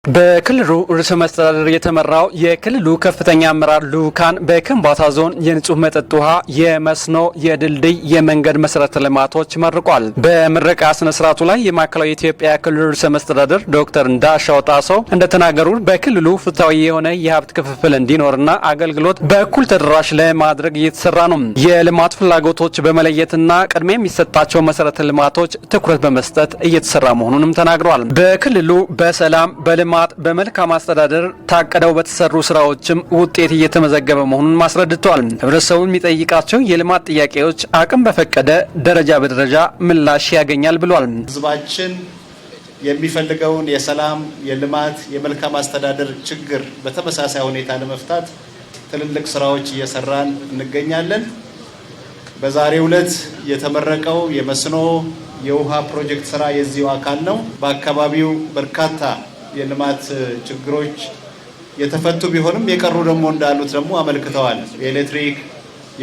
በክልሉ ርዕሰ መስተዳድር የተመራው የክልሉ ከፍተኛ አመራር ልዑካን በከምባታ ዞን የንጹህ መጠጥ ውሃ፣ የመስኖ፣ የድልድይ፣ የመንገድ መሰረተ ልማቶች መርቋል። በምረቃ ስነ ስርዓቱ ላይ የማዕከላዊ ኢትዮጵያ ክልል ርዕሰ መስተዳድር ዶክተር እንዳሻው ጣሰው እንደተናገሩት በክልሉ ፍትሃዊ የሆነ የሀብት ክፍፍል እንዲኖርና አገልግሎት በእኩል ተደራሽ ለማድረግ እየተሰራ ነው። የልማት ፍላጎቶች በመለየትና ቅድሚያ የሚሰጣቸው መሰረተ ልማቶች ትኩረት በመስጠት እየተሰራ መሆኑንም ተናግረዋል። በክልሉ በሰላም በልማት በመልካም አስተዳደር ታቀደው በተሰሩ ስራዎችም ውጤት እየተመዘገበ መሆኑን ማስረድተዋል። ህብረተሰቡ የሚጠይቃቸው የልማት ጥያቄዎች አቅም በፈቀደ ደረጃ በደረጃ ምላሽ ያገኛል ብሏል። ህዝባችን የሚፈልገውን የሰላም፣ የልማት፣ የመልካም አስተዳደር ችግር በተመሳሳይ ሁኔታ ለመፍታት ትልልቅ ስራዎች እየሰራን እንገኛለን። በዛሬው ዕለት የተመረቀው የመስኖ የውሃ ፕሮጀክት ስራ የዚሁ አካል ነው። በአካባቢው በርካታ የልማት ችግሮች የተፈቱ ቢሆንም የቀሩ ደግሞ እንዳሉት ደግሞ አመልክተዋል። የኤሌክትሪክ፣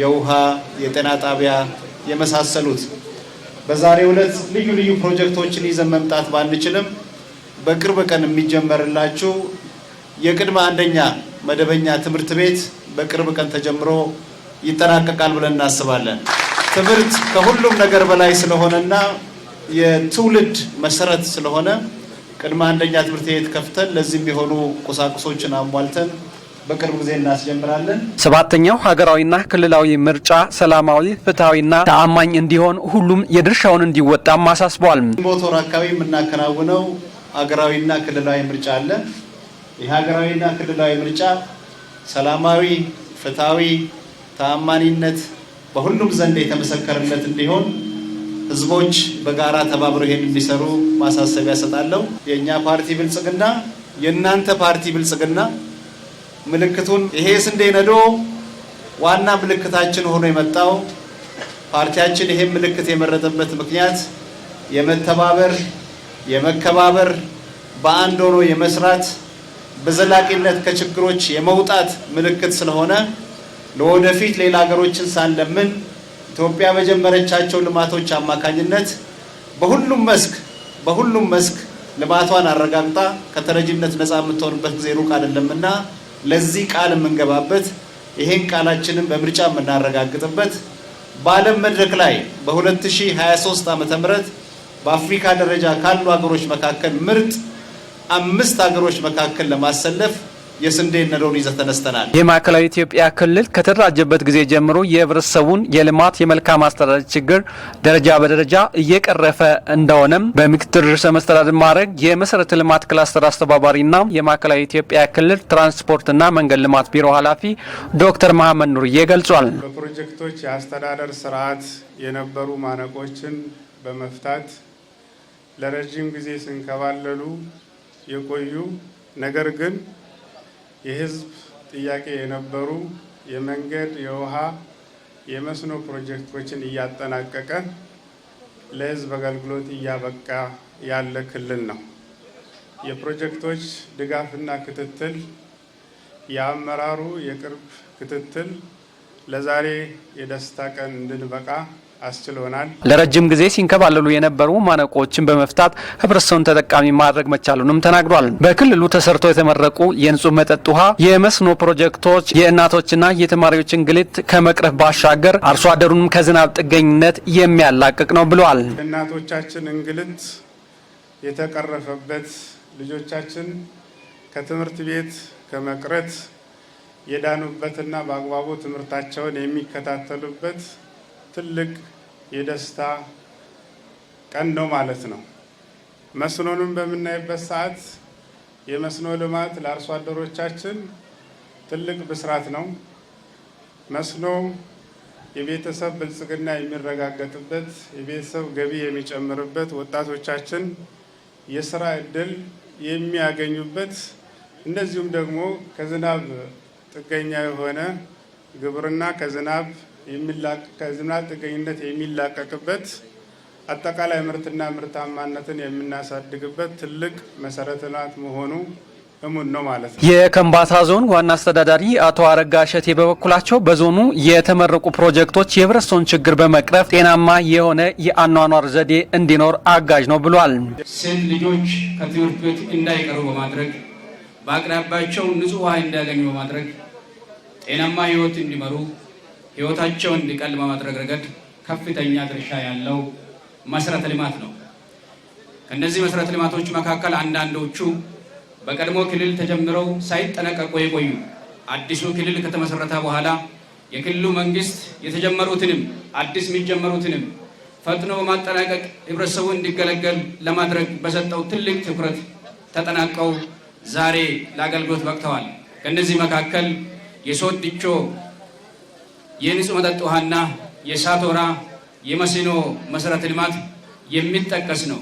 የውሃ፣ የጤና ጣቢያ የመሳሰሉት በዛሬው ዕለት ልዩ ልዩ ፕሮጀክቶችን ይዘን መምጣት ባንችልም በቅርብ ቀን የሚጀመርላችሁ የቅድመ አንደኛ መደበኛ ትምህርት ቤት በቅርብ ቀን ተጀምሮ ይጠናቀቃል ብለን እናስባለን። ትምህርት ከሁሉም ነገር በላይ ስለሆነና የትውልድ መሰረት ስለሆነ ቅድመ አንደኛ ትምህርት ቤት ከፍተን ለዚህ የሚሆኑ ቁሳቁሶችን አሟልተን በቅርብ ጊዜ እናስጀምራለን። ሰባተኛው ሀገራዊና ክልላዊ ምርጫ ሰላማዊ፣ ፍትሃዊና ተአማኝ እንዲሆን ሁሉም የድርሻውን እንዲወጣም አሳስበዋል። ግንቦት ወር አካባቢ የምናከናውነው ሀገራዊና ክልላዊ ምርጫ አለ። ይህ ሀገራዊና ክልላዊ ምርጫ ሰላማዊ፣ ፍትሃዊ፣ ተአማኒነት በሁሉም ዘንድ የተመሰከረለት እንዲሆን ህዝቦች በጋራ ተባብረው ይሄን እንዲሰሩ ማሳሰቢያ ሰጣለሁ። የኛ ፓርቲ ብልጽግና የእናንተ ፓርቲ ብልጽግና ምልክቱን ይሄ ስንዴ ነዶ ዋና ምልክታችን ሆኖ የመጣው ፓርቲያችን ይሄን ምልክት የመረጠበት ምክንያት የመተባበር፣ የመከባበር፣ በአንድ ሆኖ የመስራት በዘላቂነት ከችግሮች የመውጣት ምልክት ስለሆነ ለወደፊት ሌላ ሀገሮችን ሳንለምን ኢትዮጵያ በጀመረቻቸው ልማቶች አማካኝነት በሁሉም መስክ ልማቷን አረጋግጣ ከተረጂነት ነፃ የምትሆንበት ጊዜ ሩቅ አይደለምና ለዚህ ቃል የምንገባበት ይሄን ቃላችንን በምርጫ የምናረጋግጥበት በዓለም መድረክ ላይ በ2023 ዓ.ም በአፍሪካ ደረጃ ካሉ ሀገሮች መካከል ምርጥ 5 ሀገሮች መካከል ለማሰለፍ የስንዴ ነዶን ይዘን ተነስተናል። የማዕከላዊ ኢትዮጵያ ክልል ከተደራጀበት ጊዜ ጀምሮ የህብረተሰቡን የልማት የመልካም አስተዳደር ችግር ደረጃ በደረጃ እየቀረፈ እንደሆነም በምክትል ርዕሰ መስተዳድር ማዕረግ የመሰረተ ልማት ክላስተር አስተባባሪና የማዕከላዊ ኢትዮጵያ ክልል ትራንስፖርትና መንገድ ልማት ቢሮ ኃላፊ ዶክተር መሐመድ ኑርዬ ገልጿል። በፕሮጀክቶች የአስተዳደር ስርዓት የነበሩ ማነቆችን በመፍታት ለረጅም ጊዜ ሲንከባለሉ የቆዩ ነገር ግን የህዝብ ጥያቄ የነበሩ የመንገድ፣ የውሃ፣ የመስኖ ፕሮጀክቶችን እያጠናቀቀ ለህዝብ አገልግሎት እያበቃ ያለ ክልል ነው። የፕሮጀክቶች ድጋፍና ክትትል፣ የአመራሩ የቅርብ ክትትል ለዛሬ የደስታ ቀን እንድንበቃ አስችሎናል። ለረጅም ጊዜ ሲንከባለሉ የነበሩ ማነቆችን በመፍታት ህብረተሰቡን ተጠቃሚ ማድረግ መቻሉንም ተናግሯል። በክልሉ ተሰርተው የተመረቁ የንጹህ መጠጥ ውሃ፣ የመስኖ ፕሮጀክቶች የእናቶችና የተማሪዎች እንግልት ከመቅረፍ ባሻገር አርሶ አደሩንም ከዝናብ ጥገኝነት የሚያላቅቅ ነው ብለዋል። እናቶቻችን እንግልት የተቀረፈበት፣ ልጆቻችን ከትምህርት ቤት ከመቅረት የዳኑበትና በአግባቡ ትምህርታቸውን የሚከታተሉበት ትልቅ የደስታ ቀን ነው ማለት ነው። መስኖንም በምናይበት ሰዓት የመስኖ ልማት ለአርሶ አደሮቻችን ትልቅ ብስራት ነው። መስኖ የቤተሰብ ብልጽግና የሚረጋገጥበት፣ የቤተሰብ ገቢ የሚጨምርበት፣ ወጣቶቻችን የስራ እድል የሚያገኙበት፣ እንደዚሁም ደግሞ ከዝናብ ጥገኛ የሆነ ግብርና ከዝናብ ጥገኝነት የሚላቀቅበት፣ አጠቃላይ ምርትና ምርታማነትን የምናሳድግበት ትልቅ መሰረተ ልማት መሆኑ እሙን ነው ማለት ነው። የከምባታ ዞን ዋና አስተዳዳሪ አቶ አረጋ ሸቴ በበኩላቸው በዞኑ የተመረቁ ፕሮጀክቶች የህብረተሰቡን ችግር በመቅረፍ ጤናማ የሆነ የአኗኗር ዘዴ እንዲኖር አጋዥ ነው ብሏል። ሴት ልጆች ከትምህርት ቤት እንዳይቀሩ በማድረግ በአቅራቢያቸው ንጹህ ውሃ እንዲያገኙ በማድረግ ጤናማ ህይወት እንዲመሩ ህይወታቸውን እንዲቀል በማድረግ ረገድ ከፍተኛ ድርሻ ያለው መሰረተ ልማት ነው። ከነዚህ መሰረተ ልማቶች መካከል አንዳንዶቹ በቀድሞ ክልል ተጀምረው ሳይጠናቀቁ የቆዩ አዲሱ ክልል ከተመሰረተ በኋላ የክልሉ መንግስት የተጀመሩትንም አዲስ የሚጀመሩትንም ፈጥኖ በማጠናቀቅ ህብረተሰቡ እንዲገለገል ለማድረግ በሰጠው ትልቅ ትኩረት ተጠናቀው ዛሬ ለአገልግሎት በቅተዋል። ከነዚህ መካከል የሶድቾ የንጹህ መጠጥ ውሃና የሳቶራ የመስኖ መሰረተ ልማት የሚጠቀስ ነው።